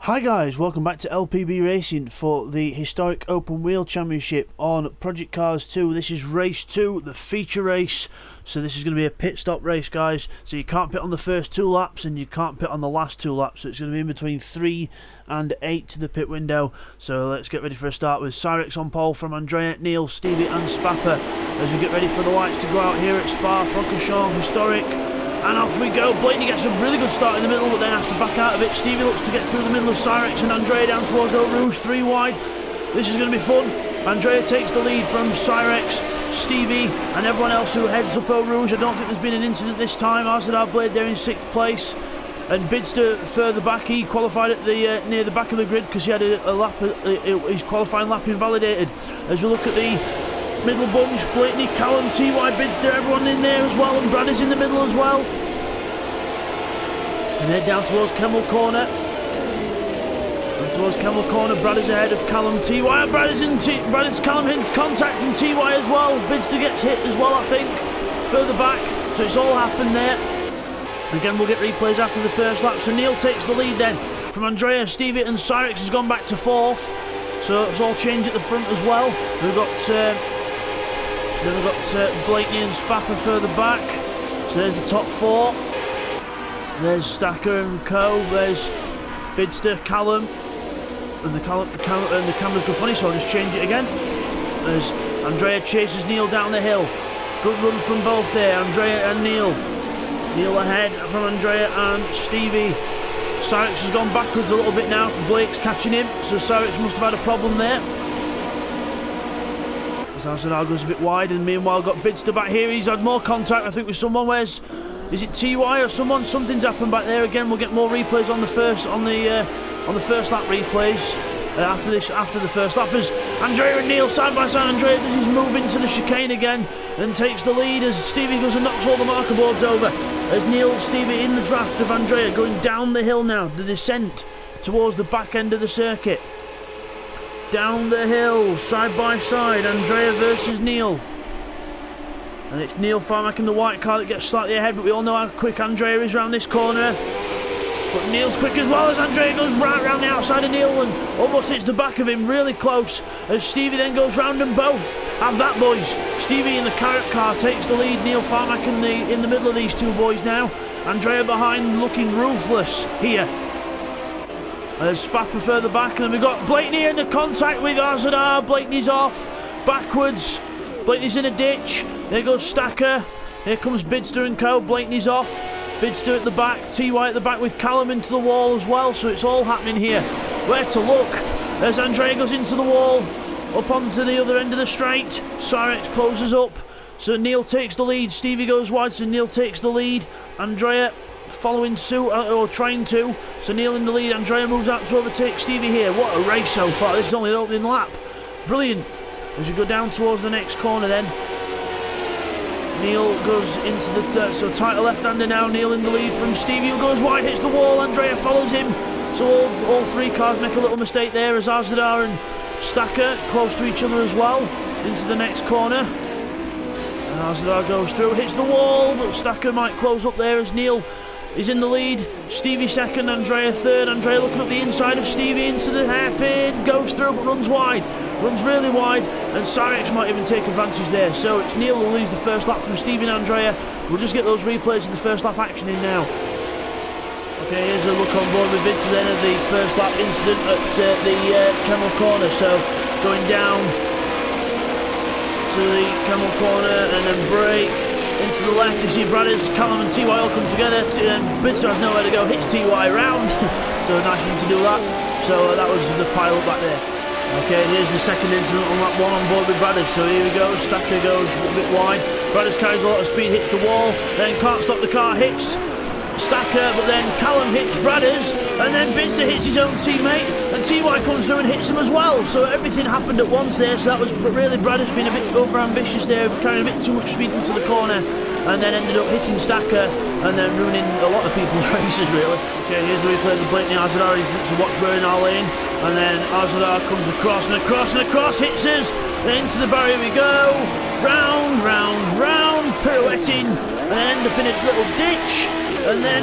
Hi guys, welcome back to LPB Racing for the historic open wheel championship on Project Cars 2. This is race 2, the feature race. So this is going to be a pit stop race, guys. So you can't pit on the first 2 laps and you can't pit on the last 2 laps. So it's going to be in between 3 and 8 to the pit window. So let's get ready for a start with Cyrex on pole from Andrea, Neil, Stevie and Spapper as we get ready for the lights to go out here at Spa-Francorchamps Historic. And off we go. Blaney gets a really good start in the middle, but then has to back out a bit. Stevie looks to get through the middle of Cyrex and Andrea down towards Eau Rouge, 3 wide. This is going to be fun. Andrea takes the lead from Cyrex, Stevie and everyone else who heads up Eau Rouge. I don't think there's been an incident this time. Arzadar Blade there in 6th place. And Bidzster further back, he qualified at the near the back of the grid because he had a lap, his qualifying lap invalidated. As we look at the middle bunch, Blakeney, Callum, TY, Bidzster, everyone in there as well, and Brad is in the middle as well. And head down towards Kemmel Corner. And towards Kemmel Corner, Brad is ahead of Callum, TY, and Brad is Callum in contact and TY as well. Bidzster gets hit as well, I think, further back. So it's all happened there. Again, we'll get replays after the first lap. So Neil takes the lead then from Andrea, Stevie and Cyrex has gone back to 4th. So it's all changed at the front as well. We've got Blakeney and Spapper further back. So there's the top 4. There's Stacker and Co. There's Bidzster, Callum, and the cameras go funny, so I'll just change it again. There's Andrea chases Neil down the hill. Good run from both there, Andrea and Neil. Neil ahead from Andrea and Stevie. Cyrex has gone backwards a little bit now. Blake's catching him, so Cyrex must have had a problem there. Arzadar goes a bit wide, and meanwhile got Bidzster back here. He's had more contact, I think, with someone. Is it TY or someone? Something's happened back there again. We'll get more replays on the first lap replays after the first lap. As Andrea and Neil side by side, Andrea does his move into the chicane again and takes the lead as Stevie goes and knocks all the marker boards over. As Neil, Stevie in the draft of Andrea going down the hill now, the descent towards the back end of the circuit. Down the hill, side by side, Andrea versus Neil. And it's Neil Farmack in the white car that gets slightly ahead, but we all know how quick Andrea is around this corner. But Neil's quick as well as Andrea goes right round the outside of Neil and almost hits the back of him, really close. As Stevie then goes round them both. Have that, boys. Stevie in the carrot car takes the lead. Neil Farmack in the middle of these 2 boys now. Andrea behind looking ruthless here. There's Spapper further back, and then we've got Blakeney in the contact with Arzadar. Blakeney's off, backwards. Blakeney's in a ditch. There goes Stacker. Here comes Bidzster and Co. Blakeney's off. Bidzster at the back. TY at the back with Callum into the wall as well. So it's all happening here. Where to look? There's Andrea goes into the wall, up onto the other end of the straight. Cyrex closes up. So Neil takes the lead. Stevie goes wide, so Neil takes the lead. Andrea following suit, or trying to. So Neil in the lead. Andrea moves out to overtake Stevie here. What a race so far. This is only the opening lap. Brilliant. As we go down towards the next corner then. Neil goes into the so tighter left-hander now. Neil in the lead from Stevie, who goes wide, hits the wall. Andrea follows him. So all 3 cars make a little mistake there as Arzadar and Stacker close to each other as well into the next corner. And Arzadar goes through, hits the wall, but Stacker might close up there as Neil is in the lead. Stevie 2nd, Andrea 3rd. Andrea looking up the inside of Stevie into the hairpin, goes through but runs wide. Runs really wide, and Cyrex might even take advantage there. So it's Neil who leads the first lap from Stevie and Andrea. We'll just get those replays of the first lap action in now. Okay, here's a look on board with Bidzster then of the first lap incident at the Kemmel Corner. So going down to the Kemmel Corner and then brake into the left. You see Brothers, Callum and TY all come together. Bidzster has nowhere to go, hits TY round. So nice of him to do that. So that was the pile up back there. Okay, here's the second incident on lap 1 on board with Brothers. So here we go, Stacker goes a bit wide. Brothers carries a lot of speed, hits the wall, then can't stop the car, hits Stacker, but then Callum hits Brothers, and then Bidzster hits his own teammate, and TY comes through and hits him as well. So everything happened at once there, so that was really Brothers being a bit over-ambitious there, carrying a bit too much speed into the corner, and then ended up hitting Stacker, and then ruining a lot of people's races, really. Okay, here's the replay of the Blakeney Arzadar. He's a watch bird in our lane. And then Arzadar comes across and across and across, hits us, then into the barrier we go, round, round, round, pirouetting, and then end up in a little ditch, and then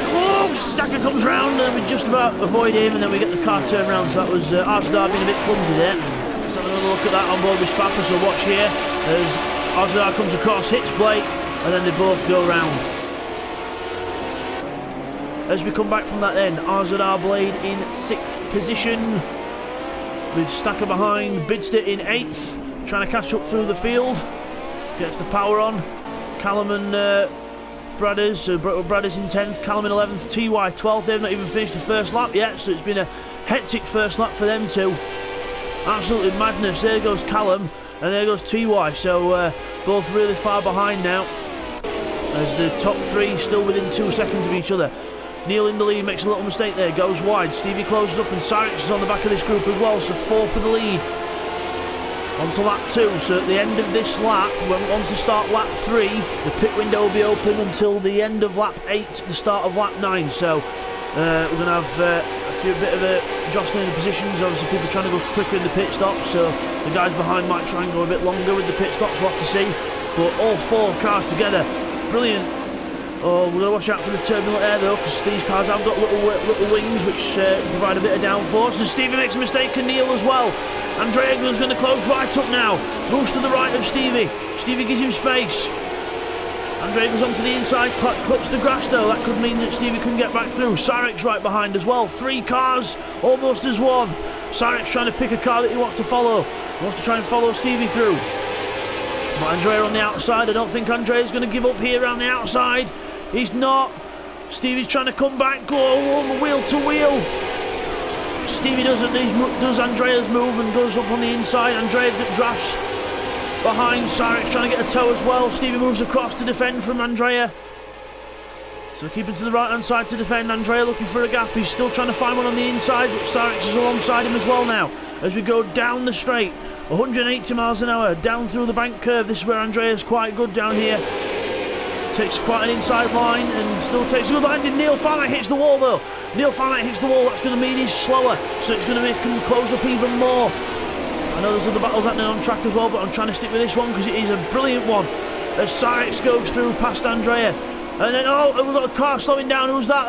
Stacker comes round and we just about avoid him, and then we get the car turned round. So that was Arzadar being a bit clumsy there. Let's have another look at that on board with Spapper. So watch here as Arzadar comes across, hits Blake, and then they both go round. As we come back from that then, Arzadar Blade in 6th position, with Stacker behind, Bidzster in 8th, trying to catch up through the field. Gets the power on. Callum and Bradders, so Bradders in 10th, Callum in 11th, TY 12th. They've not even finished the first lap yet, so it's been a hectic first lap for them two. Absolutely madness. There goes Callum, and there goes TY, so both really far behind now, as the top 3 still within 2 seconds of each other. Neil in the lead makes a little mistake there, goes wide. Stevie closes up, and Cyrix is on the back of this group as well, so 4 for the lead. On to lap 2, so at the end of this lap, once they start lap 3, the pit window will be open until the end of lap 8, the start of lap 9. So we're going to have a bit of a jostling of positions. Obviously people trying to go quicker in the pit stop, so the guys behind might try and go a bit longer with the pit stops, we'll have to see. But all 4 cars together, brilliant. Oh, we're going to watch out for the turbulent air though, because these cars have got little wings which provide a bit of downforce. So Stevie makes a mistake, and Neil as well. Andrea is going to close right up now. Moves to the right of Stevie. Stevie gives him space. Andrea goes onto the inside, clips the grass though. That could mean that Stevie couldn't get back through. Cyrix right behind as well. 3 cars, almost as one. Cyrix trying to pick a car that he wants to follow. He wants to try and follow Stevie through. But Andrea on the outside. I don't think Andrea's going to give up here around the outside. He's not. Stevie's trying to come back, go wheel to wheel. Stevie does Andrea's move and goes up on the inside. Andrea drafts behind Cyrix, trying to get a tow as well. Stevie moves across to defend from Andrea. So keeping to the right hand side to defend. Andrea looking for a gap. He's still trying to find one on the inside, but Cyrix is alongside him as well now. As we go down the straight, 180 miles an hour, down through the bank curve. This is where Andrea's quite good down here. Takes quite an inside line and still takes a good landing. Neil Farlight hits the wall though. Neil Farlight hits the wall. That's going to mean he's slower, so it's going to make him close up even more. I know there's other battles happening on track as well, but I'm trying to stick with this one because it is a brilliant one. As Cyrix goes through past Andrea, and then we've got a car slowing down. Who's that?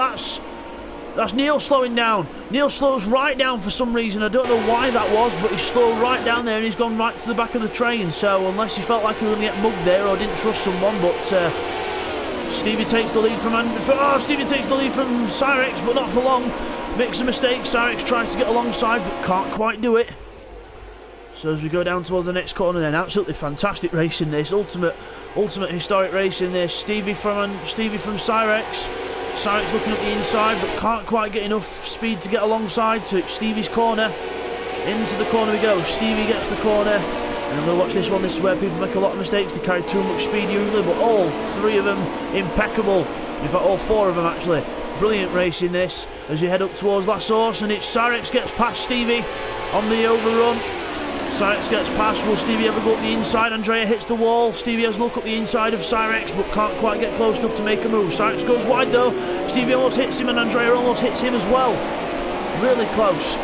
That's Neil slowing down. Neil slows right down for some reason. I don't know why that was, but he slowed right down there and he's gone right to the back of the train. So unless he felt like he was going to get mugged there or didn't trust someone, but Stevie takes the lead from Cyrix, but not for long. Makes a mistake. Cyrix tries to get alongside, but can't quite do it. So as we go down towards the next corner, then absolutely fantastic race in this, ultimate historic race in this. Stevie from Cyrix. Cyrix looking at the inside, but can't quite get enough speed to get alongside to Stevie's corner. Into the corner we go. Stevie gets the corner. And we'll watch this one. This is where people make a lot of mistakes. They carry too much speed usually, but all 3 of them impeccable. In fact, all 4 of them actually. Brilliant race in this as you head up towards La Source, and it's Cyrix gets past Stevie on the overrun. Cyrix gets past. Will Stevie ever go up the inside? Andrea hits the wall. Stevie has a look up the inside of Cyrix, but can't quite get close enough to make a move. Cyrix goes wide though. Stevie almost hits him, and Andrea almost hits him as well. Really close.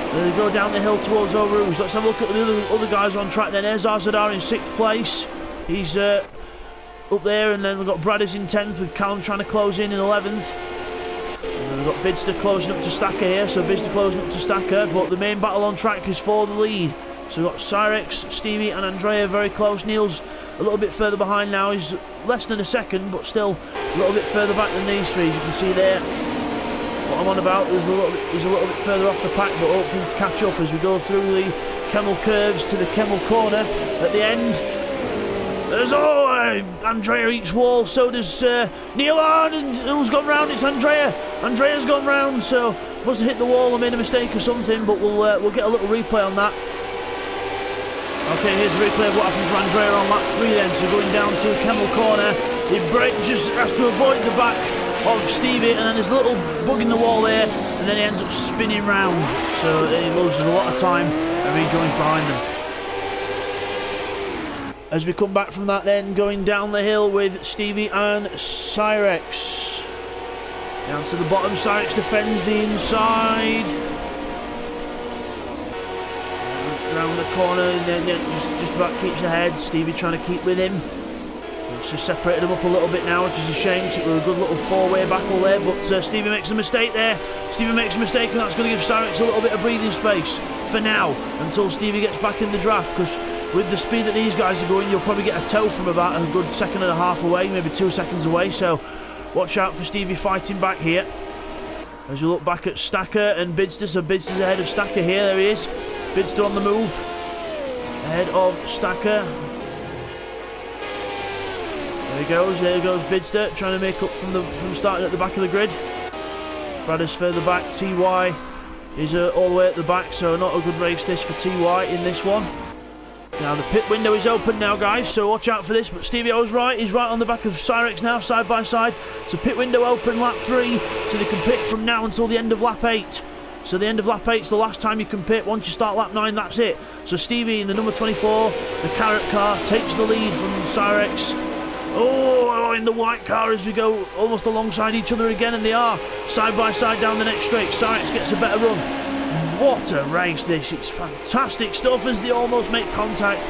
They go down the hill towards Eau Rouge. Let's have a look at the other guys on track then. There's Arzadar in 6th place. He's up there, and then we've got Bradders in 10th with Callum trying to close in 11th. And then we've got Bidzster closing up to Stacker here, so Bidzster closing up to Stacker, but the main battle on track is for the lead. So we've got Cyrix, Stevie and Andrea very close. Neil's a little bit further behind now. He's less than a second, but still a little bit further back than these 3, as you can see there. What I'm on about is he's a little bit further off the pack, but hoping to catch up as we go through the Kemmel curves to the Kemmel corner at the end. There's Andrea eats wall, so does Neil. And who's gone round? It's Andrea. Andrea's gone round, so must have hit the wall or made a mistake or something, but we'll get a little replay on that. Okay, here's the replay of what happens for Andrea on lap 3 then. So going down to Kemmel corner, he just has to avoid the back of Stevie, and then there's a little bug in the wall there, and then he ends up spinning round, so he loses a lot of time and rejoins behind them. As we come back from that then, going down the hill with Stevie and Cyrix. Down to the bottom, Cyrix defends the inside. Round the corner, and then just about keeps ahead. Stevie trying to keep with him. It's just separated them up a little bit now, which is a shame because it was a good little four-way battle there, but Stevie makes a mistake there. Stevie makes a mistake, and that's going to give Cyrex a little bit of breathing space for now, until Stevie gets back in the draft, because with the speed that these guys are going, you'll probably get a tow from about a good second and a half away, maybe 2 seconds away, so watch out for Stevie fighting back here. As you look back at Stacker and Bidzster, so Bidzster's ahead of Stacker here, there he is. Bidzster on the move, ahead of Stacker. There goes Bidzster, trying to make up from starting at the back of the grid. Brad is further back, TY is all the way at the back, so not a good race this for TY in this one. Now the pit window is open now, guys, so watch out for this, but Stevie O's right, he's right on the back of Cyrex now, side by side. So pit window open, lap 3, so they can pit from now until the end of lap 8. So the end of lap 8 is the last time you can pit. Once you start lap 9, that's it. So Stevie in the number 24, the Carrot car, takes the lead from Cyrex. Oh, in the white car as we go almost alongside each other again, and they are side by side down the next straight. Cyrex gets a better run. What a race this, it's fantastic stuff as they almost make contact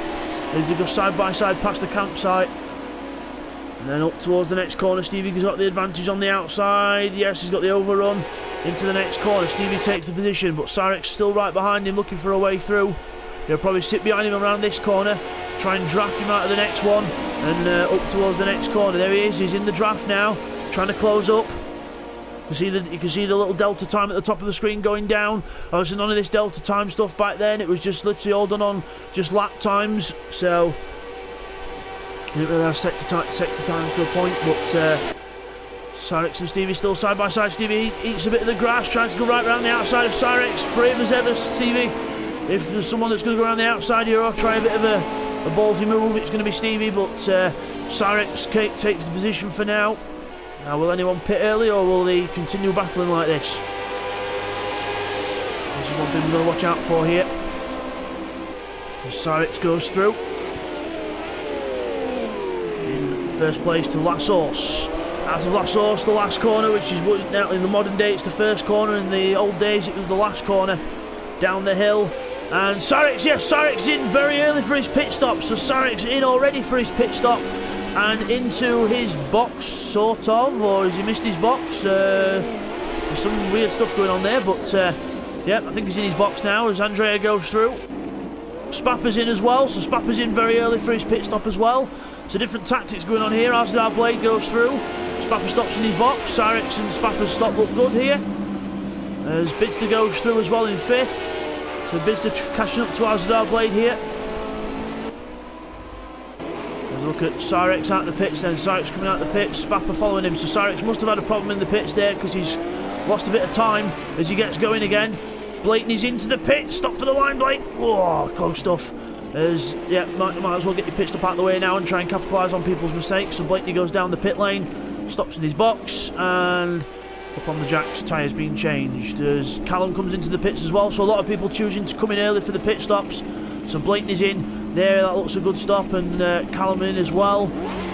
as they go side by side past the campsite. And then up towards the next corner, Stevie's got the advantage on the outside. Yes, he's got the overrun into the next corner. Stevie takes the position, but Cyrex still right behind him, looking for a way through. They'll probably sit behind him around this corner, try and draft him out of the next one, and up towards the next corner. There he is, he's in the draft now, trying to close up. You can see the little delta time at the top of the screen going down. There's none of this delta time stuff back then. It was just literally all done on just lap times. So you didn't really have sector time to a point, but Cyrex and Stevie still side by side. Stevie eats a bit of the grass, tries to go right around the outside of Cyrex. Brave as ever, Stevie. If there's someone that's going to go around the outside here or try a bit of a ballsy move, it's going to be Stevie, but Cyrex takes the position for now. Now, will anyone pit early, or will they continue battling like this? This is one thing we're going to watch out for here. As Cyrex goes through. In first place to Last Horse. Out of Last Horse, the last corner, which is now in the modern day it's the first corner. In the old days it was the last corner. Down the hill. And Cyrex, yes, Cyrex in very early for his pit stop. So Cyrex in already for his pit stop. And into his box, sort of, or has he missed his box? There's some weird stuff going on there, but yeah, I think he's in his box now as Andrea goes through. Spapper's in as well, so Spapper's in very early for his pit stop as well. So different tactics going on here. Azdar Blade goes through, Spapper stops in his box. Cyrex and Spapper's stop look good here. As Bidzster goes through as well in 5th. So Bidzster catching up to Azdar Blade here. Look at Cyrex out the pits then, Cyrex coming out the pits, Spapper following him, so Cyrex must have had a problem in the pits there because he's lost a bit of time as he gets going again. Blakeney's into the pit, stop for the line, Blake. Oh, close stuff. As, yeah, might as well get your pit stop out of the way now and try and capitalise on people's mistakes. So Blakeney goes down the pit lane, stops in his box, and up on the jacks, tyres being changed. As Callum comes into the pits as well, so a lot of people choosing to come in early for the pit stops. So Blakeney's in. There, that looks a good stop, and Callum in as well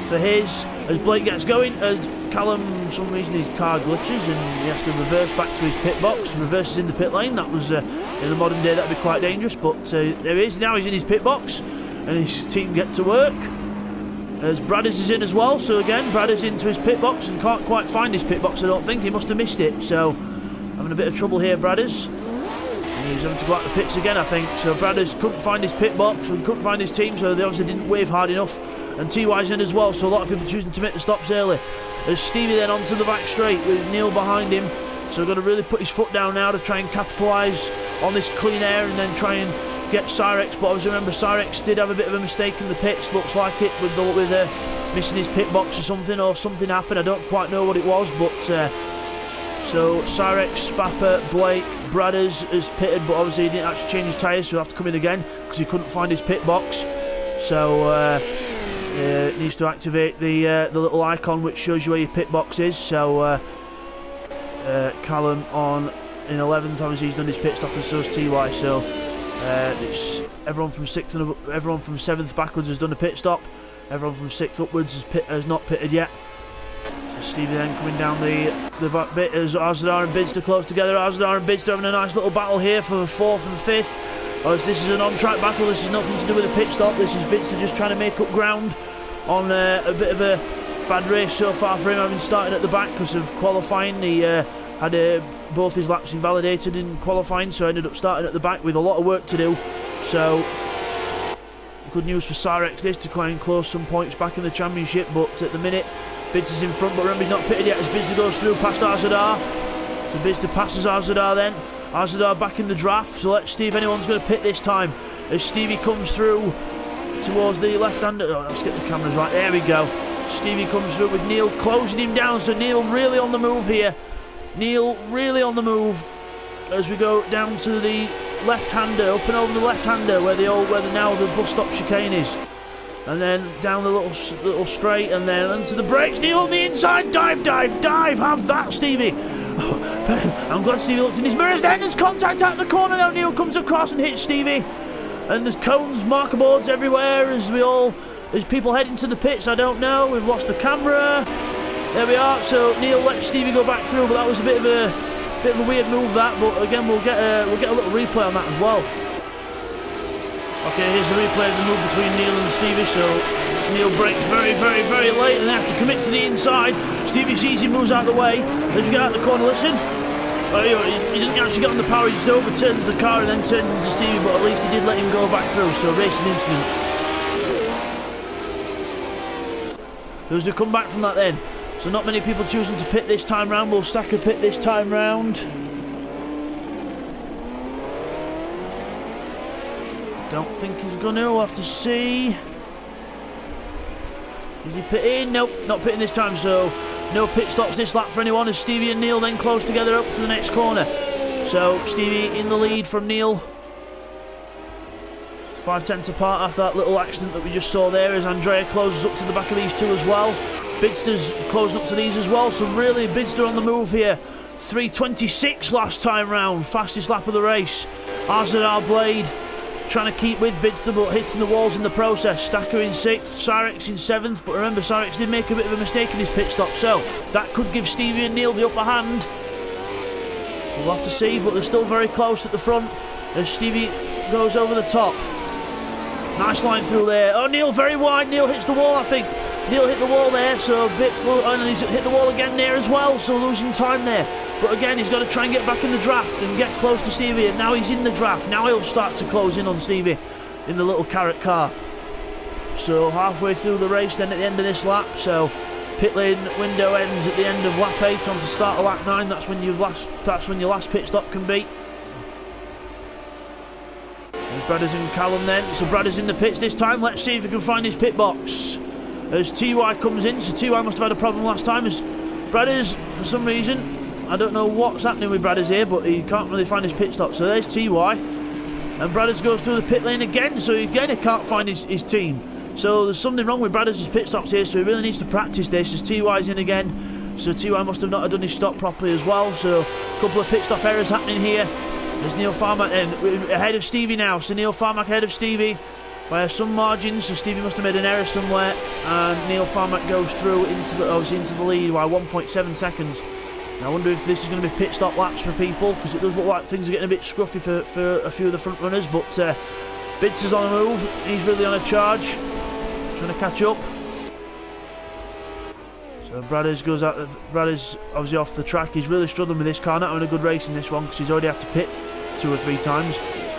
for his. As Blake gets going, as Callum, for some reason his car glitches and he has to reverse back to his pit box, reverses in the pit lane. That was, in the modern day, that'd be quite dangerous, but there he is, now he's in his pit box, and his team get to work. As Bradders is in as well, so again, Bradders into his pit box and can't quite find his pit box, I don't think, he must have missed it, so having a bit of trouble here, Bradders. He's having to go out the pits again, I think. So Bradders couldn't find his pit box and couldn't find his team, so they obviously didn't wave hard enough. And TY's in as well, so a lot of people choosing to make the stops early. As Stevie then onto the back straight with Neil behind him. So got to really put his foot down now to try and capitalise on this clean air and then try and get Cyrex. But obviously remember, Cyrex did have a bit of a mistake in the pits, looks like it, with missing his pit box or something happened. I don't quite know what it was, but so Cyrex, Spapper, Blake, Bradders has pitted, but obviously he didn't actually change his tyres, so he'll have to come in again because he couldn't find his pit box. So needs to activate the little icon which shows you where your pit box is. So Callum on in 11th, obviously he's done his pit stop, and so's TY. So it's everyone from 6th and everyone from 7th backwards has done a pit stop. Everyone from 6th upwards has not pitted yet. Stevie then coming down the back bit as Azdar and Bidzster close together. Azdar and Bidzster having a nice little battle here for the 4th and 5th. As this is an on-track battle, this is nothing to do with a pit stop. This is Bidzster just trying to make up ground on a bit of a bad race so far for him, having started at the back because of qualifying. He had both his laps invalidated in qualifying, so ended up starting at the back with a lot of work to do. So good news for Sarex this, to try and close some points back in the championship, but at the minute Bidzster's in front, but remember he's not pitted yet as Bidzster goes through past Arzadar. So Bidzster passes Arzadar then. Arzadar back in the draft, so let's see if anyone's going to pit this time as Stevie comes through towards the left-hander. Oh, let's get the cameras right, there we go. Stevie comes through with Neil closing him down, so Neil really on the move here. Neil really on the move as we go down to the left-hander, up and over the left-hander where now the bus stop chicane is, and then down the little straight, and then into the brakes. Neil on the inside, dive, have that, Stevie. I'm glad Stevie looked in his mirrors then. There's contact out the corner now. Neil comes across and hits Stevie, and there's cones, marker boards everywhere as people heading to the pits. I don't know, we've lost the camera. There we are. So Neil lets Stevie go back through, but that was a bit of a weird move that. But again, we'll get a little replay on that as well. Okay, here's the replay of the move between Neil and Stevie. So Neil brakes very late, and they have to commit to the inside. Stevie sees he moves out of the way. As you get out the corner, listen. He didn't actually get on the power, he just overturns the car and then turns into Stevie, but at least he did let him go back through. So racing incident. There was a comeback from that then. So not many people choosing to pit this time round. Will Stacker pit this time round? Don't think he's going to. We'll have to see. Is he pitting? Nope, not pitting this time. So no pit stops this lap for anyone as Stevie and Neil then close together up to the next corner. So Stevie in the lead from Neil. 5/10 apart after that little accident that we just saw there as Andrea closes up to the back of these two as well. Bidzster's closing up to these as well, so really Bidzster on the move here. 3:26 last time round, fastest lap of the race. Arzadar Blade trying to keep with Bidzster but hitting the walls in the process. Stacker in 6th, Sarex in 7th, but remember Sarex did make a bit of a mistake in his pit stop, so that could give Stevie and Neil the upper hand. We'll have to see, but they're still very close at the front as Stevie goes over the top. Nice line through there. Oh, Neil very wide. Neil hits the wall, I think. Neil hit the wall there, so a bit, and he's hit the wall again there as well, so losing time there. But again, he's got to try and get back in the draft and get close to Stevie, and now he's in the draft. Now he'll start to close in on Stevie in the little carrot car. So halfway through the race then at the end of this lap, so pit lane window ends at the end of lap 8 on to start of lap 9. That's when your last pit stop can be. Bradders and Callum then, so Bradders in the pits this time. Let's see if he can find his pit box as TY comes in. So TY must have had a problem last time as Bradders, for some reason, I don't know what's happening with Bradders here, but he can't really find his pit stop. So there's TY, and Bradders goes through the pit lane again, so again he can't find his team. So there's something wrong with Bradders' pit stops here, so he really needs to practice this as TY's in again. So TY must have not done his stop properly as well, so a couple of pit stop errors happening here. There's Neil Farmack ahead of Stevie now, so Neil Farmack ahead of Stevie by some margin, so Stevie must have made an error somewhere, and Neil Farmack goes through into the lead by 1.7 seconds. Now I wonder if this is going to be pit stop laps for people, because it does look like things are getting a bit scruffy for a few of the front runners, but Bidzster's on the move, he's really on a charge, trying to catch up. So Bradders obviously off the track. He's really struggling with this car, not having a good race in this one because he's already had to pit 2 or 3 times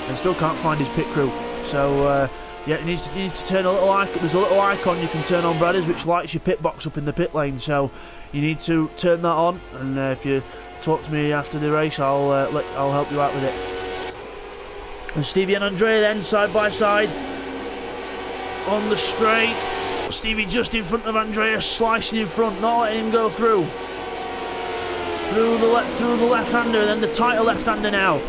and still can't find his pit crew. So yeah, he needs to turn a little icon. There's a little icon you can turn on Bradders which lights your pit box up in the pit lane. So you need to turn that on, and if you talk to me after the race, I'll help you out with it. And Stevie and Andrea then side by side on the straight. Stevie just in front of Andrea, slicing in front, not letting him go through. Through the left-hander, and then the tighter left-hander now.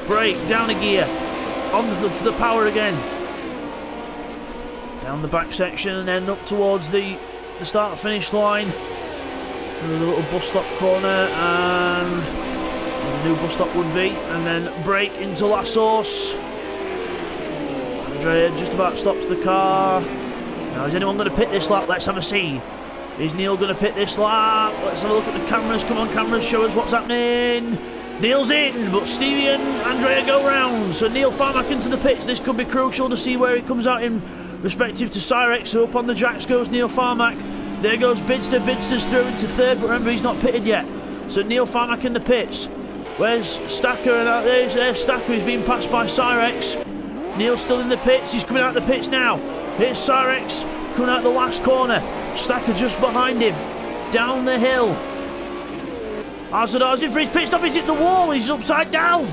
Brake, down a gear, to the power again. Down the back section and then up towards the start-finish line. Through the little bus stop corner, and where the new bus stop would be, and then brake into La Source. Andrea just about stops the car. Now, is anyone going to pit this lap? Let's have a see. Is Neil going to pit this lap? Let's have a look at the cameras. Come on, cameras, show us what's happening. Neil's in, but Stevie and Andrea go round. So Neil Farmack into the pits. This could be crucial to see where he comes out in respective to Cyrex. So up on the jacks goes Neil Farmack. There goes Bidzster. Bidster's through into third, but remember he's not pitted yet. So Neil Farmack in the pits. Where's Stacker? And there's Stacker. He's being passed by Cyrex. Neil's still in the pits. He's coming out the pits now. Here's Cyrex coming out the last corner. Stacker just behind him. Down the hill. Arzadar's in for his pit stop. He's hit the wall. He's upside down.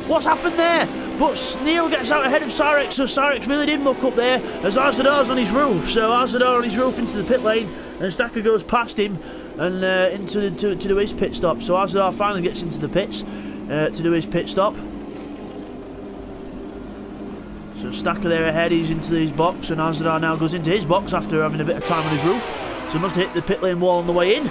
What's happened there? But Neil gets out ahead of Cyrex, so Cyrex really did muck up there as Arzadar's on his roof. So Arzadar on his roof into the pit lane, and Stacker goes past him and to do his pit stop. So Arzadar finally gets into the pits to do his pit stop. So Stacker there ahead, he's into his box, and Arzadar now goes into his box after having a bit of time on his roof. So he must have hit the pit lane wall on the way in.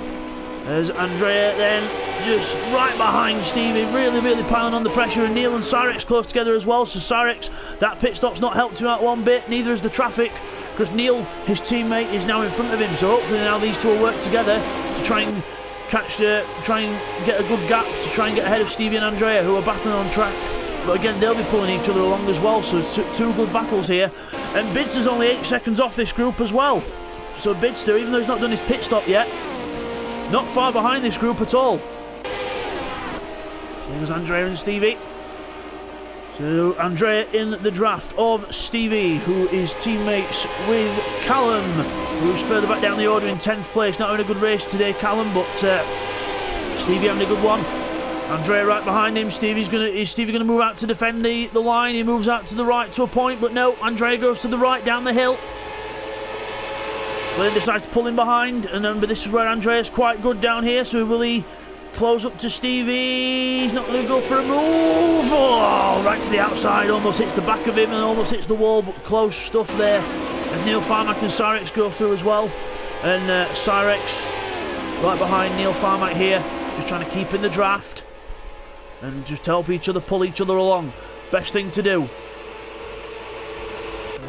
As Andrea then just right behind Stevie, really piling on the pressure, and Neil and Cyrex close together as well. So Cyrex, that pit stop's not helped him out one bit, neither is the traffic, because Neil, his teammate, is now in front of him. So hopefully now these two will work together to try and try and get a good gap to try and get ahead of Stevie and Andrea, who are battling on track. But again, they'll be pulling each other along as well, so two good battles here. And Bidzster's only 8 seconds off this group as well. So Bidzster, even though he's not done his pit stop yet, not far behind this group at all. So there's Andrea and Stevie. So Andrea in the draft of Stevie, who is teammates with Callum, who's further back down the order in 10th place. Not having a good race today, Callum, but Stevie having a good one. Andrea right behind him. Is Stevie gonna move out to defend the line? He moves out to the right to a point, but no, Andrea goes to the right down the hill. Blaine decides to pull him behind, and remember this is where Andrea's quite good down here, so will he close up to Stevie? He's not going to go for a move. Oh, right to the outside, almost hits the back of him and almost hits the wall, but close stuff there. As Neil Farmack and Cyrex go through as well, and Cyrex right behind Neil Farmack here, just trying to keep in the draft and just help each other, pull each other along. Best thing to do.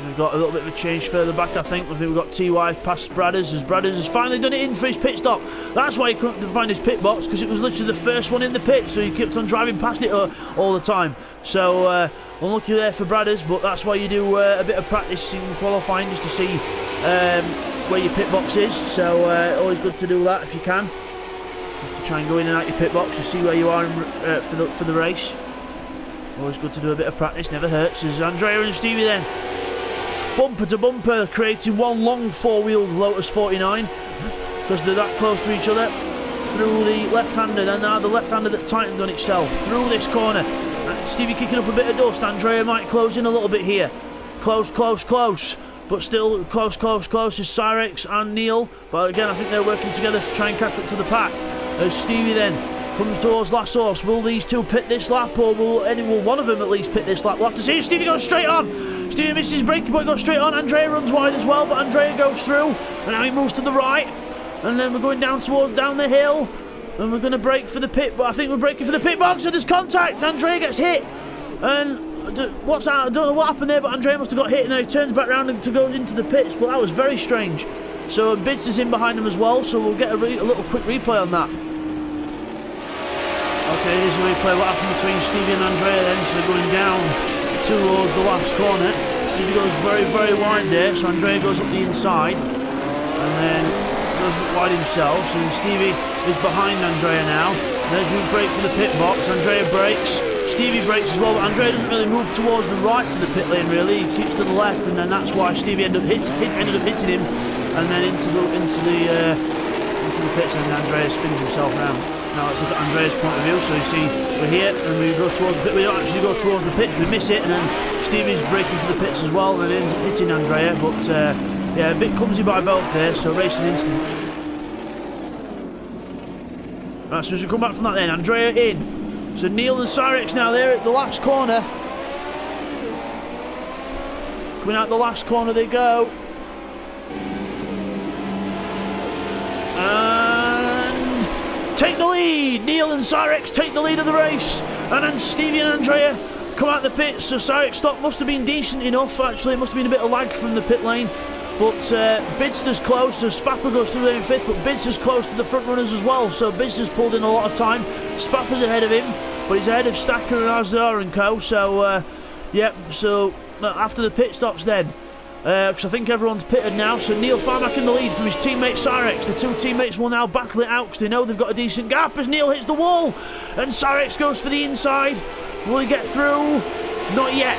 We've got a little bit of a change further back, I think. We've got TY past Bradders, as Bradders has finally done it in for his pit stop. That's why he couldn't find his pit box, because it was literally the first one in the pit, so he kept on driving past it all the time. So unlucky there for Bradders, but that's why you do a bit of practice in qualifying, just to see where your pit box is. So always good to do that if you can, just to try and go in and out your pit box to see where you are for the race. Always good to do a bit of practice, never hurts. As Andrea and Stevie then bumper to bumper, creating one long four-wheeled Lotus 49, because they're that close to each other. Through the left-hander, and now the left-hander that tightens on itself. Through this corner, and Stevie kicking up a bit of dust. Andrea might close in a little bit here. Close, but still close is Cyrex and Neil. But again, I think they're working together to try and catch up to the pack. As Stevie then comes towards last horse. Will these two pit this lap, or will one of them at least pit this lap? We'll have to see. Stevie goes straight on. Stevie misses braking, but goes straight on. Andrea runs wide as well, but Andrea goes through, and now he moves to the right, and then we're going down the hill, and we're going to brake for the pit, but I think we're braking for the pit box, and there's contact. Andrea gets hit, and I don't know what happened there, but Andrea must have got hit, and then he turns back around to go into the pits. But that was very strange. So Bidzster's in behind him as well, so we'll get a little quick replay on that. Okay, here's a replay what happened between Stevie and Andrea then. So they're going down towards the last corner. Stevie goes very wide there, so Andrea goes up the inside and then goes wide himself. So Stevie is behind Andrea now. There's we brake for the pit box. Andrea brakes, Stevie brakes as well, but Andrea doesn't really move towards the right to the pit lane really. He keeps to the left, and then that's why Stevie ended up hitting him, and then into the pits, and Andrea spins himself round. Now it's at Andrea's point of view, so you see we're here and we go towards the pit. We don't actually go towards the pits, we miss it, and then Stevie's braking for the pits as well, and ends up hitting Andrea. But yeah, a bit clumsy by both there, so racing instant. Right, so as we come back from that then, Andrea in. So Neil and Cyrex now there at the last corner. Coming out the last corner they go. Take the lead. Neil and Cyrex take the lead of the race, and then Stevie and Andrea come out the pits. So Cyrex stop must have been decent enough, actually. It must have been a bit of lag from the pit lane, but Bidzster's close, so Spapper goes through there in 5th, but Bidzster's close to the front runners as well, so Bidzster's pulled in a lot of time. Spapper's ahead of him, but he's ahead of Stacker and Arzadar and co. So yeah, so after the pit stops then, because I think everyone's pitted now. So Neil Farmack in the lead from his teammate Cyrex. The two teammates will now battle it out because they know they've got a decent gap as Neil hits the wall and Cyrex goes for the inside. Will he get through? Not yet.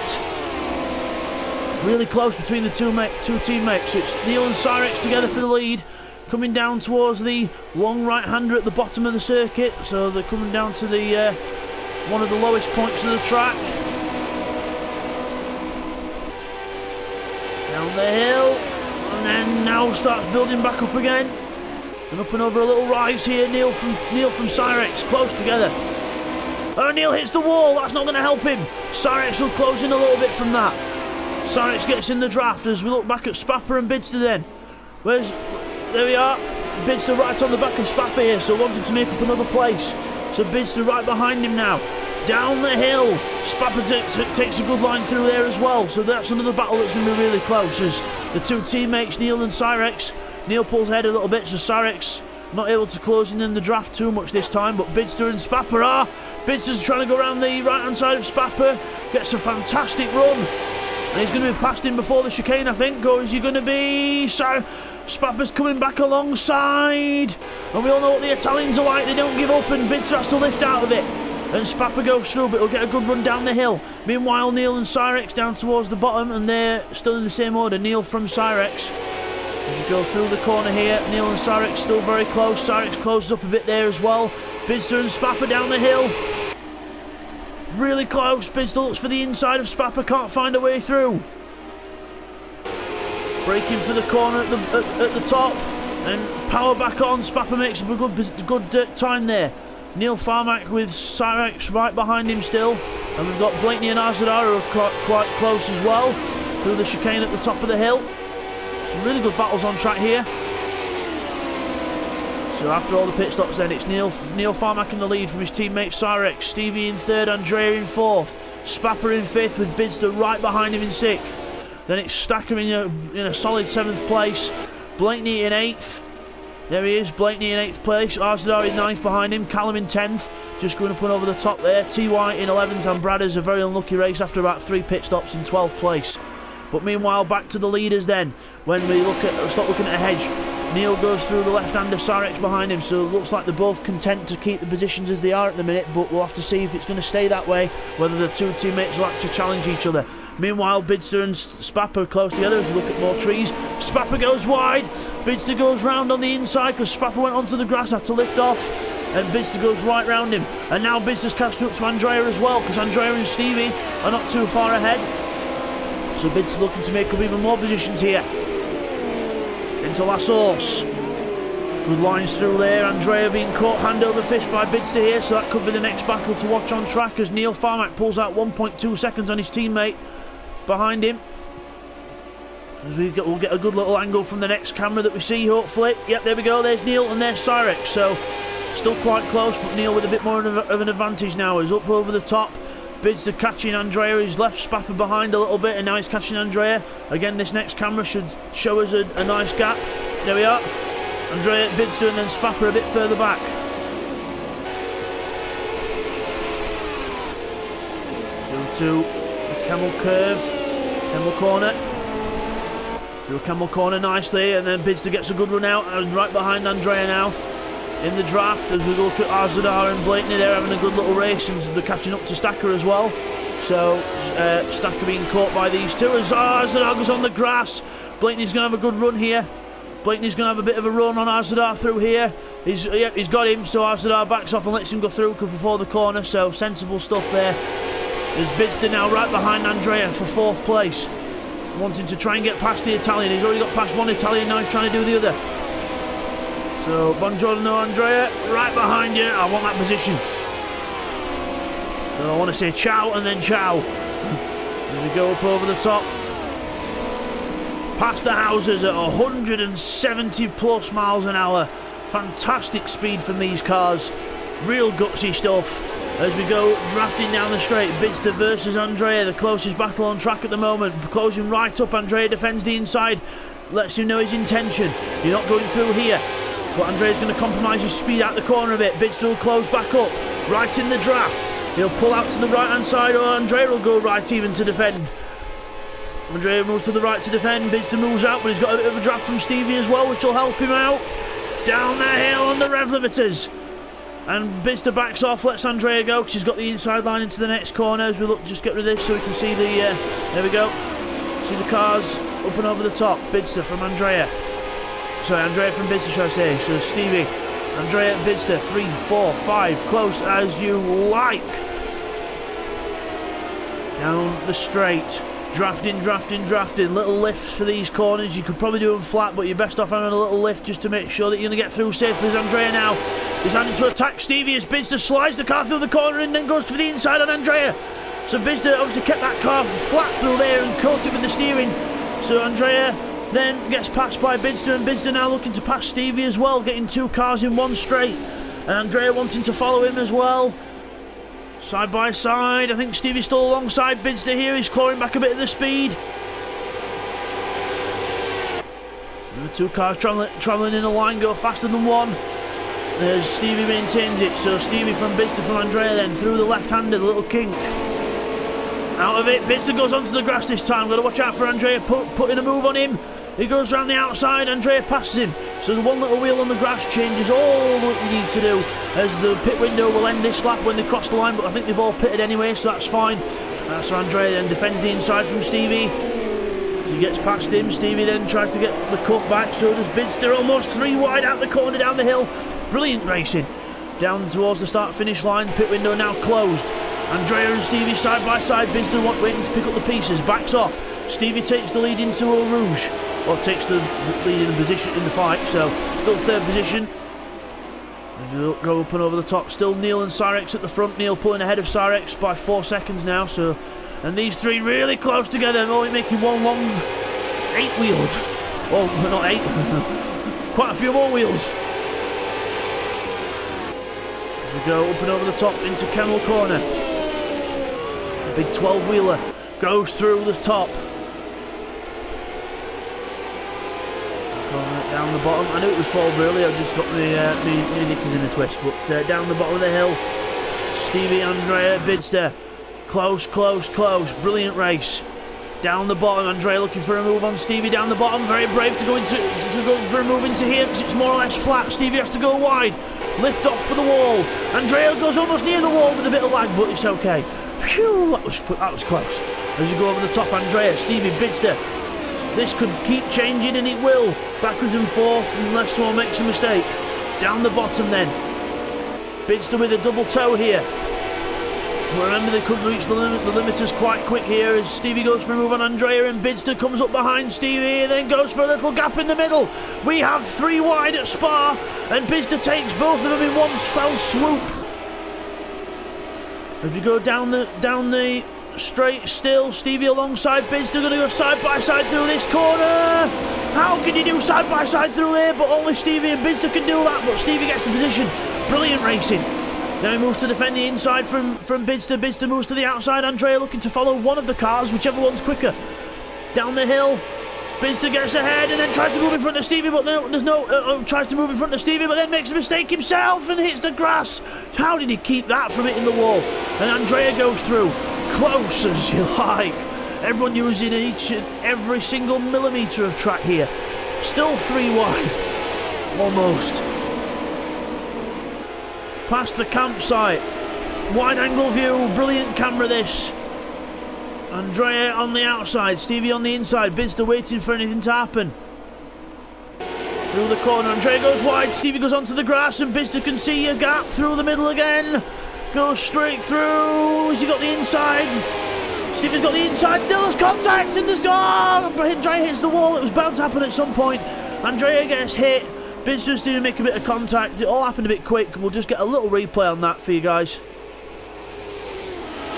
Really close between the two teammates. It's Neil and Cyrex together for the lead, coming down towards the long right-hander at the bottom of the circuit. So they're coming down to the one of the lowest points of the track. Down the hill, and then now starts building back up again, and up and over a little rise here. Neil from Cyrex, close together. Oh, Neil hits the wall. That's not going to help him. Cyrex will close in a little bit from that. Cyrex gets in the draft as we look back at Spapper and Bidzster then. There we are. Bidzster right on the back of Spapper here, so wanting to make up another place. So Bidzster right behind him now. Down the hill. Spapper takes a good line through there as well. So that's another battle that's going to be really close as the two teammates, Neil and Cyrex. Neil pulls ahead a little bit, so Cyrex not able to close in the draft too much this time, but Bidzster and Spapper are. Bidzster's trying to go around the right-hand side of Spapper. Gets a fantastic run. And he's going to be past him before the chicane, I think. Or is he going to be... Spapper's coming back alongside. And we all know what the Italians are like. They don't give up, and Bidzster has to lift out of it. And Spapper goes through, but he'll get a good run down the hill. Meanwhile, Neil and Cyrex down towards the bottom, and they're still in the same order. Neil from Cyrex. As we go through the corner here, Neil and Cyrex still very close. Cyrex closes up a bit there as well. Bidzster and Spapper down the hill. Really close. Bidzster looks for the inside of Spapper, can't find a way through. Braking for the corner at the top, and power back on. Spapper makes a good time there. Neil Farmack with Cyrex right behind him still, and we've got Blakeney and Arzadar who are quite close as well through the chicane at the top of the hill. Some really good battles on track here. So after all the pit stops then, it's Neil Farmack in the lead from his teammate Cyrex, Stevie in third, Andrea in fourth, Spapper in fifth with Bidzster right behind him in sixth. Then it's Stacker in a solid seventh place, Blakeney in eighth. There he is, Blakeney in 8th place, Arzadar in 9th behind him, Callum in 10th, just going up and over the top there, TY in 11th, and Bradders a very unlucky race after about 3 pit stops in 12th place. But meanwhile, back to the leaders then, when we stop looking at a hedge. Neil goes through the left-hander, Cyrex behind him, so it looks like they're both content to keep the positions as they are at the minute, but we'll have to see if it's going to stay that way, whether the two teammates will actually challenge each other. Meanwhile, Bidzster and Spapper are close together as we look at more trees. Spapper goes wide, Bidzster goes round on the inside because Spapper went onto the grass, had to lift off, and Bidzster goes right round him. And now Bidzster's catching up to Andrea as well, because Andrea and Stevie are not too far ahead. So Bidzster looking to make up even more positions here. Into La Source. Good lines through there. Andrea being caught hand over fist by Bidzster here, so that could be the next battle to watch on track as Neil Farmack pulls out 1.2 seconds on his teammate behind him. As we'll get a good little angle from the next camera that we see, hopefully. Yep, there we go. There's Neil and there's Cyrex. So still quite close, but Neil with a bit more of an advantage now. He's up over the top. Bidzster catching Andrea. He's left Spapper behind a little bit, and now he's catching Andrea. Again, this next camera should show us a nice gap. There we are. Andrea, Bidzster, and then Spapper a bit further back. Go to the camel curve, camel corner. Do a camel corner nicely, and then Bidzster gets a good run out, and right behind Andrea now in the draft. As we look at Arzadar and Blakeney, they're having a good little race, and they're catching up to Stacker as well. So Stacker being caught by these two as Arzadar goes on the grass. Blakeney's going to have a good run here. Blakeney's going to have a bit of a run on Arzadar through here. He's got him, so Arzadar backs off and lets him go through before the corner, so sensible stuff there. There's Bidzster now right behind Andrea for 4th place. Wanting to try and get past the Italian. He's already got past one Italian, now he's trying to do the other. So, buongiorno Andrea, right behind you. I want that position. So I want to say ciao and then ciao. As we go up over the top. Past the houses at 170 plus miles an hour. Fantastic speed from these cars. Real gutsy stuff. As we go drafting down the straight, Bidzster versus Andrea, the closest battle on track at the moment. Closing right up, Andrea defends the inside, lets him know his intention. You're not going through here, but Andrea's going to compromise his speed out the corner a bit. Bidzster will close back up, right in the draft. He'll pull out to the right hand side, or Andrea will go right even to defend. Andrea moves to the right to defend. Bidzster moves out, but he's got a bit of a draft from Stevie as well, which will help him out. Down the hill on the rev limiters. And Bidzster backs off, lets Andrea go, because he's got the inside line into the next corner. As we look, just get rid of this so we can see the, there we go. See the cars up and over the top. Bidzster from Andrea. Sorry, Andrea from Bidzster, should I say. So Stevie, Andrea, Bidzster, 3, 4, 5, close as you like. Down the straight. Drafting. Little lifts for these corners. You could probably do them flat, but you're best off having a little lift just to make sure that you're going to get through safely. As Andrea now is having to attack Stevie as Bidzster slides the car through the corner and then goes for the inside on Andrea. So Bidzster obviously kept that car flat through there and caught it with the steering. So Andrea then gets passed by Bidzster, and Bidzster now looking to pass Stevie as well, getting 2 cars in one straight. And Andrea wanting to follow him as well. Side by side, I think Stevie's still alongside Bidzster here. He's clawing back a bit of the speed. And the 2 cars travelling in a line go faster than one. As Stevie maintains it, so Stevie from Bidzster from Andrea then through the left-hander, the little kink. Out of it, Bidzster goes onto the grass this time. Got to watch out for Andrea putting a move on him. He goes around the outside, Andrea passes him. So the one little wheel on the grass changes all that you need to do, as the pit window will end this lap when they cross the line, but I think they've all pitted anyway, so that's fine. So Andrea then defends the inside from Stevie. He gets past him. Stevie then tries to get the cut back, so does Bidzster, almost 3 wide out the corner down the hill. Brilliant racing. Down towards the start-finish line, pit window now closed. Andrea and Stevie side by side. Bidzster waiting to pick up the pieces, backs off. Stevie takes the lead into Eau Rouge, or takes the lead in the position in the fight, so still 3rd position. Go up and over the top, still Neil and Cyrex at the front. Neil pulling ahead of Cyrex by 4 seconds now, so, and these 3 really close together, and only making one long 8-wheeled. Well, not 8, quite a few more wheels. As we go up and over the top into Kennel Corner. A big 12-wheeler goes through the top. Down the bottom, I knew it was 12 earlier, I've just got my knickers in a twist, but down the bottom of the hill, Stevie, Andrea, Bidzster, close, brilliant race. Down the bottom, Andrea looking for a move on Stevie down the bottom, very brave to go for a move into here because it's more or less flat. Stevie has to go wide, lift off for the wall. Andrea goes almost near the wall with a bit of lag, but it's okay. Phew, that was close. As you go over the top, Andrea, Stevie, Bidzster. This could keep changing, and it will. Backwards and forth unless someone makes a mistake. Down the bottom then. Bidzster with a double toe here. Remember, they could reach the limiters quite quick here as Stevie goes for a move on Andrea, and Bidzster comes up behind Stevie and then goes for a little gap in the middle. We have 3 wide at Spa, and Bidzster takes both of them in one fell swoop. If you go down the straight still, Stevie alongside Bidzster, going to go side by side through this corner. How can you do side by side through there? But only Stevie and Bidzster can do that, but Stevie gets the position. Brilliant racing. Now he moves to defend the inside from Bidzster. Bidzster moves to the outside. Andrea looking to follow one of the cars, whichever one's quicker. Down the hill, Bidzster gets ahead and then tries to move in front of Stevie, but tries to move in front of Stevie, but then makes a mistake himself and hits the grass. How did he keep that from hitting the wall? And Andrea goes through, close as you like. Everyone using each and every single millimetre of track here. Still 3 wide, almost. Past the campsite, wide angle view, brilliant camera this. Andrea on the outside, Stevie on the inside, Bidzster waiting for anything to happen. Through the corner, Andrea goes wide, Stevie goes onto the grass, and Bidzster can see a gap through the middle again. Goes straight through, has he got the inside? Stevie's got the inside, still has contact, and there's Andrea hits the wall. It was bound to happen at some point. Andrea gets hit, Bidzster's didn't make a bit of contact. It all happened a bit quick. We'll just get a little replay on that for you guys.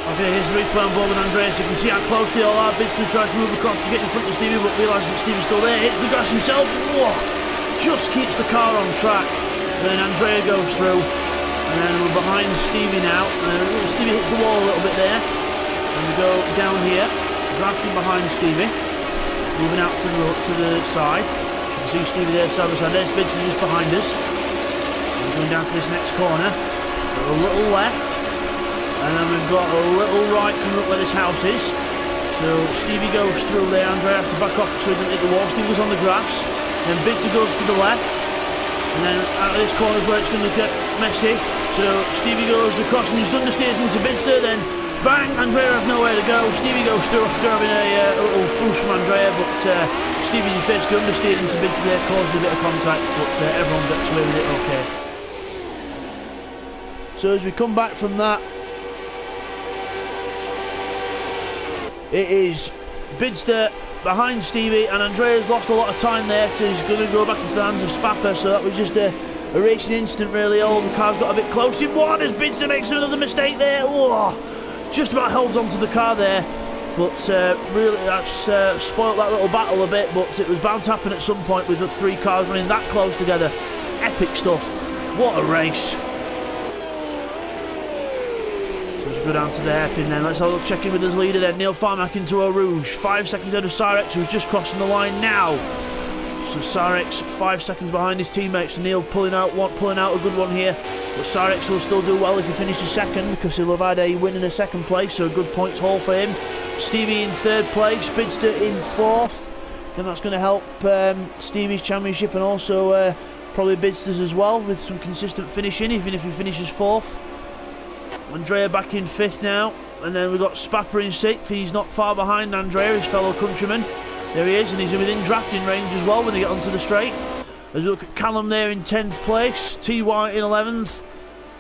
Okay, here's the replay on board with Andrea, so you can see how close they all are. Bidzster tries to move across to get in front of Stevie, but realises that Stevie's still there. Hits the grass himself. Whoa, just keeps the car on track. Then Andrea goes through, and then we're behind Stevie now. Stevie hits the wall a little bit there. And we go down here, drafting behind Stevie, moving out to the side. You can see Stevie there side by side. There's Bidzster just behind us. And going down to this next corner. A little left. And then we've got a little right coming up where this house is. So Stevie goes through there, Andrea has to back off so he doesn't hit the wall. Stevie goes on the grass, then Bidzster goes to the left, and then out of this corner where it's going to get messy. So Stevie goes across and he's done the steers into Bidzster, then bang, Andrea has nowhere to go. Stevie goes through after having a little boost from Andrea, but Stevie's basically understeered into Bidzster there, caused a bit of contact, but everyone gets away with it okay. So as we come back from that, it is Bidzster behind Stevie, and Andrea's lost a lot of time there. He's going to go back into the hands of Spapper, so that was just a racing incident really. All the cars got a bit close in one as Bidzster makes another mistake there. Whoa, just about holds onto the car there, but really that's spoilt that little battle a bit, but it was bound to happen at some point with the three cars running that close together. Epic stuff. What a race. Go down to the hairpin then. Let's have a look, check in with his leader then. Neil Farmack into Eau Rouge. 5 seconds ahead of Sarex, who's just crossing the line now. So Sarex 5 seconds behind his teammates. Neil pulling out a good one here. But Sarex will still do well if he finishes second, because he'll have had a win in a second place, so a good points haul for him. Stevie in third place, Bidzster in fourth. And that's going to help Stevie's championship and also probably Bidzster's as well, with some consistent finishing, even if he finishes fourth. Andrea back in fifth now, and then we've got Spapper in sixth. He's not far behind Andrea, his fellow countryman. There he is, and he's within drafting range as well when they get onto the straight. As we look at Callum there in 10th place, TY in 11th,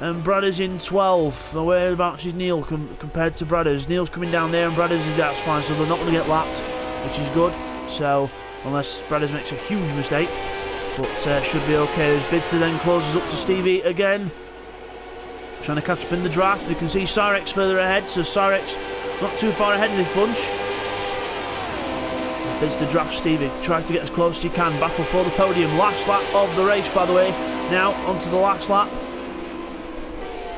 and Bradders in 12th. Now whereabouts is Neil compared to Bradders? Neil's coming down there and Bradders is that's fine, so they're not going to get lapped, which is good. So unless Bradders makes a huge mistake, but should be okay. As Bidzster then closes up to Stevie again, trying to catch up in the draft. You can see Sarex further ahead, so Sarex not too far ahead of this bunch. Bidzster drafts Stevie, tries to get as close as he can, battle for the podium. Last lap of the race, by the way. Now onto the last lap.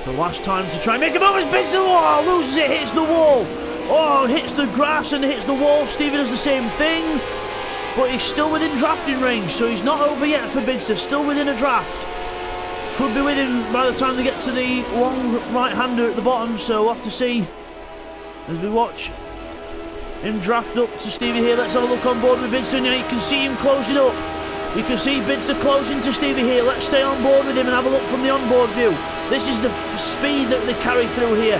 So last time to try and make a move as Bidzster loses it, hits the wall. Oh, hits the grass and hits the wall. Stevie does the same thing, but he's still within drafting range, so he's not over yet for Bidzster, still within a draft. Could be with him by the time they get to the long right-hander at the bottom, so we'll have to see as we watch him draft up to Stevie here. Let's have a look on board with Bidzster. Now you can see him closing up. You can see Bidzster closing to Stevie here. Let's stay on board with him and have a look from the onboard view. This is the speed that they carry through here.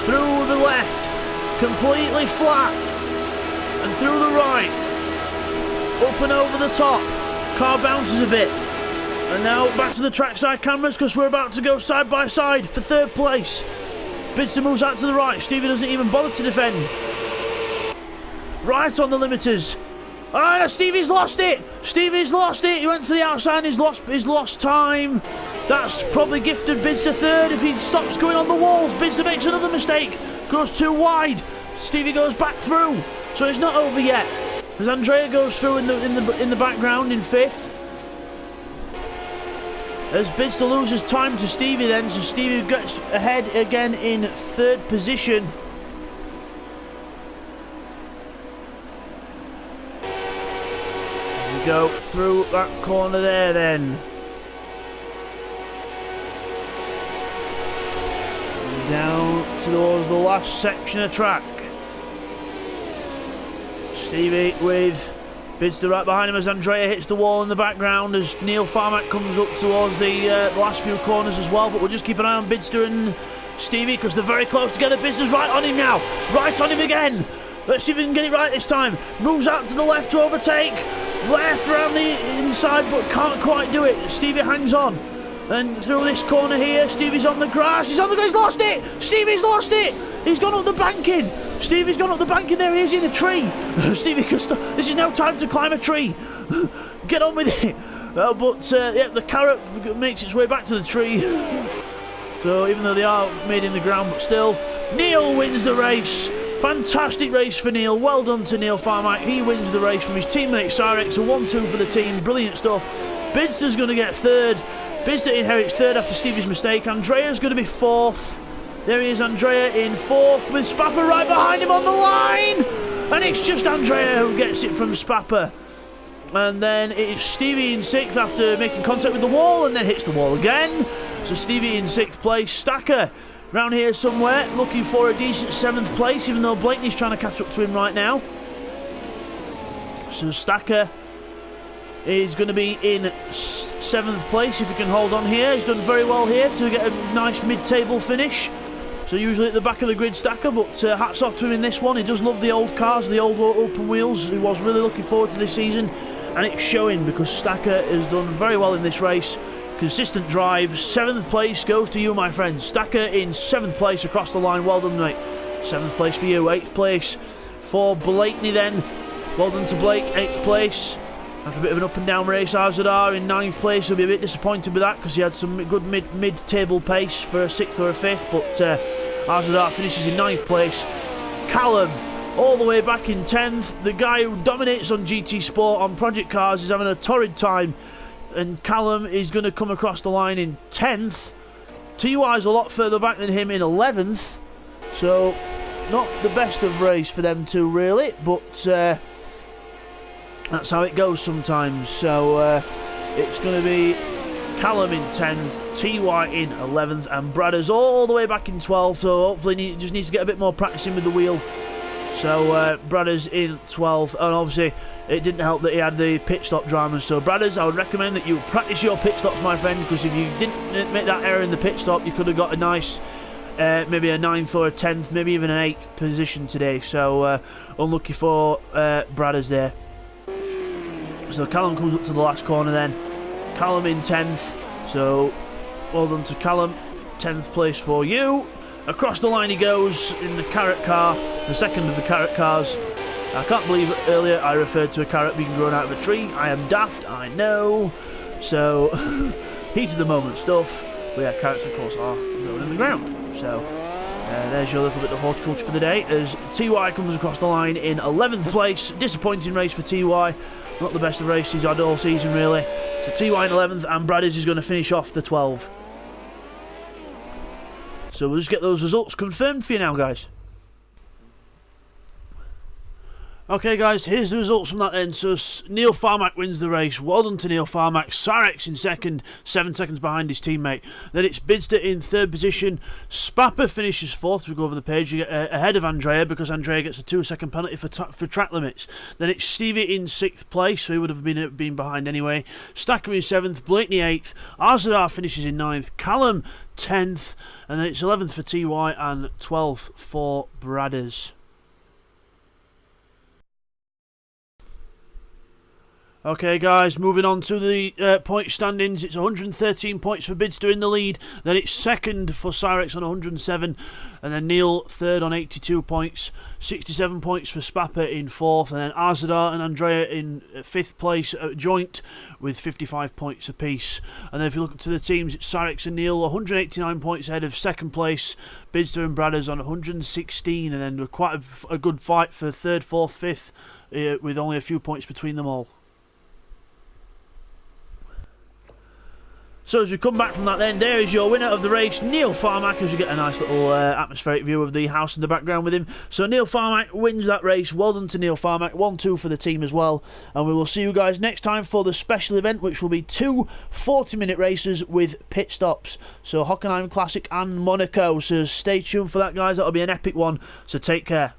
Through the left, completely flat, and through the right, up and over the top. Car bounces a bit. And now back to the trackside cameras, because we're about to go side by side for third place. Bidzster moves out to the right. Stevie doesn't even bother to defend. Right on the limiters. Ah, Stevie's lost it. Stevie's lost it. He went to the outside. He's lost time. That's probably gifted Bidzster third if he stops going on the walls. Bidzster makes another mistake. Goes too wide. Stevie goes back through. So it's not over yet. As Andrea goes through in the background in fifth. As Bidzster loses time to Stevie then, so Stevie gets ahead again in third position. We go through that corner there then. And down towards the last section of track. Stevie with Bidzster right behind him as Andrea hits the wall in the background, as Neil Farmack comes up towards the last few corners as well. But we'll just keep an eye on Bidzster and Stevie because they're very close together. Bidzster's right on him now, right on him again. Let's see if we can get it right this time. Moves out to the left to overtake, left around the inside but can't quite do it. Stevie hangs on, and through this corner here, Stevie's on the grass. He's on the grass, he's lost it. Stevie's lost it. He's gone up the banking. Stevie's gone up the banking there. He is in a tree. Stevie can stop. This is now time to climb a tree. Get on with it. Yeah, the carrot makes its way back to the tree. So even though they are made in the ground, but still, Neil wins the race. Fantastic race for Neil. Well done to Neil Farmack. He wins the race from his teammate Sarex. A 1-2 for the team. Brilliant stuff. Bidzster's going to get third. Bidzster inherits third after Stevie's mistake. Andrea's going to be fourth. There he is, Andrea in fourth with Spapper right behind him on the line. And it's just Andrea who gets it from Spapper. And then it's Stevie in sixth after making contact with the wall and then hits the wall again. So Stevie in sixth place. Stacker round here somewhere, looking for a decent 7th place, even though Blakeney's trying to catch up to him right now. So Stacker is going to be in 7th place if he can hold on here. He's done very well here to get a nice mid-table finish. So usually at the back of the grid, Stacker, but hats off to him in this one. He does love the old cars, the old open wheels. He was really looking forward to this season, and it's showing because Stacker has done very well in this race. Consistent drive. 7th place goes to you, my friend. Stacker in 7th place across the line. Well done, mate. 7th place for you. 8th place for Blakeney then. Well done to Blake. 8th place. After a bit of an up and down race, Arzadar in 9th place. He'll be a bit disappointed with that because he had some good mid-table pace for a 6th or a 5th, but Arzadar finishes in 9th place. Callum, all the way back in 10th. The guy who dominates on GT Sport on Project Cars is having a torrid time, and Callum is going to come across the line in 10th. TY's a lot further back than him in 11th, so not the best of race for them two really, but that's how it goes sometimes. So it's going to be Callum in 10th, TY in 11th, and Bradders all the way back in 12th. So hopefully he just needs to get a bit more practicing with the wheel. So Bradders in 12th, and obviously it didn't help that he had the pit stop dramas. So Bradders, I would recommend that you practice your pit stops, my friend, because if you didn't make that error in the pit stop, you could have got a nice maybe a 9th or a 10th, maybe even an 8th position today. So unlucky for Bradders there. So Callum comes up to the last corner then. Callum in 10th. So well done to Callum. 10th place for you. Across the line he goes in the carrot car, the second of the carrot cars. I can't believe earlier I referred to a carrot being grown out of a tree. I am daft, I know. So heat of the moment stuff. But yeah, carrots of course are grown in the ground. So there's your little bit of horticulture for the day as TY comes across the line in 11th place. Disappointing race for TY. Not the best of races he's had all season really. So TY in 11th, and Bradders is going to finish off the 12. So we'll just get those results confirmed for you now, guys. Okay guys, here's the results from that then. So Neil Farmack wins the race. Well done to Neil Farmack. Sarex in second, 7 seconds behind his teammate. Then it's Bidzster in 3rd position. Spapper finishes 4th. We go over the page ahead of Andrea because Andrea gets a 2-second penalty for track limits. Then it's Stevie in 6th place, so he would have been behind anyway. Stacker in 7th, Blakeney 8th. Arzadar finishes in 9th. Callum 10th, and then it's 11th for TY and 12th for Bradders. Okay guys, moving on to the point standings. It's 113 points for Bidzster in the lead. Then it's second for Cyrex on 107. And then Neil third on 82 points. 67 points for Spapper in 4th. And then Arzadar and Andrea in 5th place joint with 55 points apiece. And then if you look to the teams, it's Cyrex and Neil 189 points ahead of 2nd place. Bidzster and Bradders on 116. And then quite a good fight for 3rd, 4th, 5th with only a few points between them all. So as we come back from that then, there is your winner of the race, Neil Farmack, as you get a nice little atmospheric view of the house in the background with him. So Neil Farmack wins that race. Well done to Neil Farmack. 1-2 for the team as well. And we will see you guys next time for the special event, which will be 2 40-minute races with pit stops. So Hockenheim Classic and Monaco. So stay tuned for that, guys. That'll be an epic one. So take care.